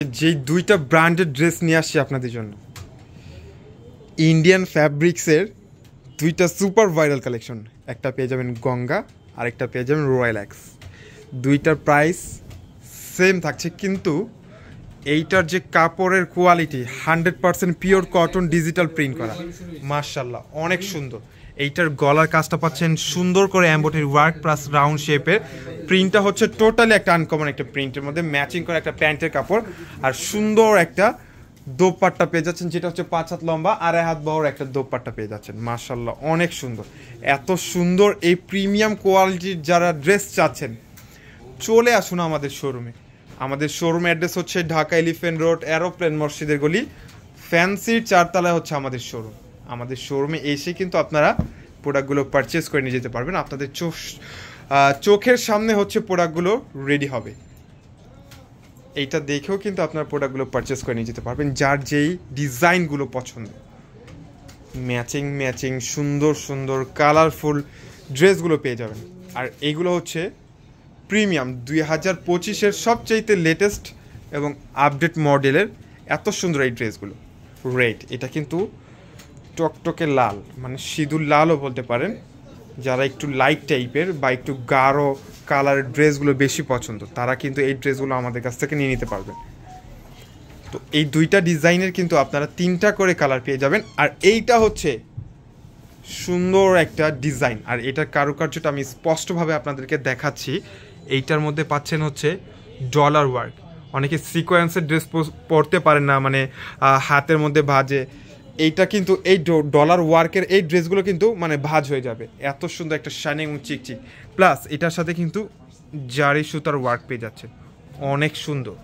যেই দুইটা branded dress নিয়ে আসছি আপনাদের জন্য, ইন্ডিয়ান ফ্যাব্রিক্সের দুইটা সুপার ভাইরাল কালেকশন। একটা পেয়ে যাবেন গঙ্গা, আর একটা পেয়ে যাবেন রয়্যাল এক্স। দুইটার প্রাইস সেম থাকছে, কিন্তু এইটার যে কাপড়ের quality 100% pure cotton digital print করা, মাশাআল্লাহ অনেক সুন্দর। এইটার গলার কাজটা পাচ্ছেন সুন্দর করে এমব্রয়ডারি ওয়ার্ক প্লাস রাউন্ড শেপের। প্রিন্টটা হচ্ছে টোটালি একটা আনকমন একটা প্রিন্টের মধ্যে ম্যাচিং করে একটা প্যান্টের কাপড়, আর সুন্দর একটা দোপাট্টা পেয়ে যাচ্ছেন, যেটা হচ্ছে 5 হাত লম্বা 2.5 হাত বড় একটা দোপাট্টা পেয়ে যাচ্ছেন। মাশাআল্লাহ অনেক সুন্দর। এত সুন্দর এই প্রিমিয়াম কোয়ালিটির যারা ড্রেস চাচ্ছেন, চলে আসুন আমাদের শোরুমে। আমাদের শোরুম অ্যাড্রেস হচ্ছে ঢাকা এলিফ্যান্ট রোড, এরোপ্লেন মসজিদের গলি, ফ্যান্সির 4 তলায় হচ্ছে আমাদের শোরুম। আমাদের শোরুমে এসে কিন্তু আপনারা প্রোডাক্টগুলো পারচেস করে নিয়ে যেতে পারবেন। আপনাদের চোখের সামনে হচ্ছে প্রোডাক্টগুলো রেডি হবে, এইটা দেখেও কিন্তু আপনারা প্রোডাক্টগুলো পারচেস করে নিয়ে যেতে পারবেন। যার যেই ডিজাইনগুলো পছন্দ, ম্যাচিং ম্যাচিং সুন্দর সুন্দর কালারফুল ড্রেসগুলো পেয়ে যাবেন। আর এইগুলো হচ্ছে প্রিমিয়াম 2025-এর সবচাইতে লেটেস্ট এবং আপডেট মডেলের এত সুন্দর এই ড্রেসগুলো। রেড, এটা কিন্তু টকটকে লাল, মানে সিঁদুর লালও বলতে পারেন। যারা একটু লাইট টাইপের বা একটু গাঢ় কালারের ড্রেসগুলো বেশি পছন্দ, তারা কিন্তু এই ড্রেসগুলো আমাদের কাছ থেকে নিয়ে নিতে পারবেন। তো এই দুইটা ডিজাইনের কিন্তু আপনারা 3টা করে কালার পেয়ে যাবেন। আর এইটা হচ্ছে সুন্দর একটা ডিজাইন, আর এটার কারুকার্যটা আমি স্পষ্টভাবে আপনাদেরকে দেখাচ্ছি। এইটার মধ্যে পাচ্ছেন হচ্ছে ডলার ওয়ার্ক। অনেকে সিকোয়েন্সের ড্রেস পরতে পারেন না, মানে হাতের মধ্যে ভাজে। এইটা কিন্তু এই ডলার ওয়ার্কের এই ড্রেসগুলো কিন্তু মানে ভাজ হয়ে যাবে, এত সুন্দর একটা শাইনিং এবং চিকচিক। প্লাস এটার সাথে কিন্তু জারি সুতার ওয়ার্ক পেয়ে যাচ্ছে, অনেক সুন্দর।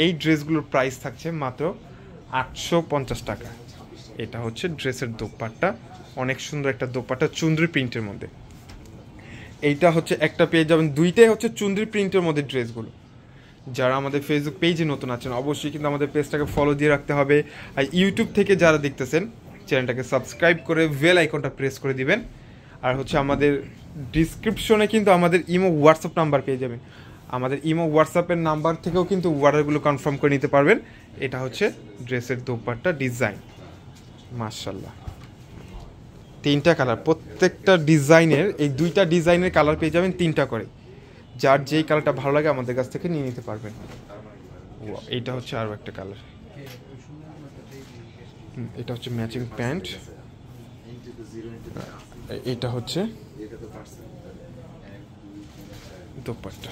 এই ড্রেসগুলোর প্রাইস থাকছে মাত্র 850 টাকা। এটা হচ্ছে ড্রেসের দোপাট্টা, অনেক সুন্দর একটা দোপাট্টা চুনরি প্রিন্টের মধ্যে। এইটা হচ্ছে একটা পেয়ে যাবেন, দুইটাই হচ্ছে চুনরি প্রিন্টের মধ্যে ড্রেসগুলো। যারা আমাদের ফেসবুক পেজে নতুন আছেন, অবশ্যই কিন্তু আমাদের পেজটাকে ফলো দিয়ে রাখতে হবে। আর ইউটিউব থেকে যারা দেখতেছেন, চ্যানেলটাকে সাবস্ক্রাইব করে বেল আইকনটা প্রেস করে দিবেন। আর হচ্ছে আমাদের ডিসক্রিপশনে কিন্তু আমাদের ইমো হোয়াটসঅ্যাপ নাম্বার পেয়ে যাবেন। আমাদের ইমো হোয়াটসঅ্যাপের নাম্বার থেকেও কিন্তু অর্ডারগুলো কনফার্ম করে নিতে পারবেন। এটা হচ্ছে ড্রেসের দোপাট্টা ডিজাইন, মাশাআল্লাহ 3টা কালার। প্রত্যেকটা ডিজাইনের এই 2টা ডিজাইনের কালার পেয়ে যাবেন 3টা করে। যার যেই কালারটা ভালো লাগে আমাদের কাছ থেকে নিয়ে নিতে পারবেন। এইটা হচ্ছে আরও একটা কালার, এটা হচ্ছে ম্যাচিং প্যান্ট, এটা হচ্ছে দোপাট্টা।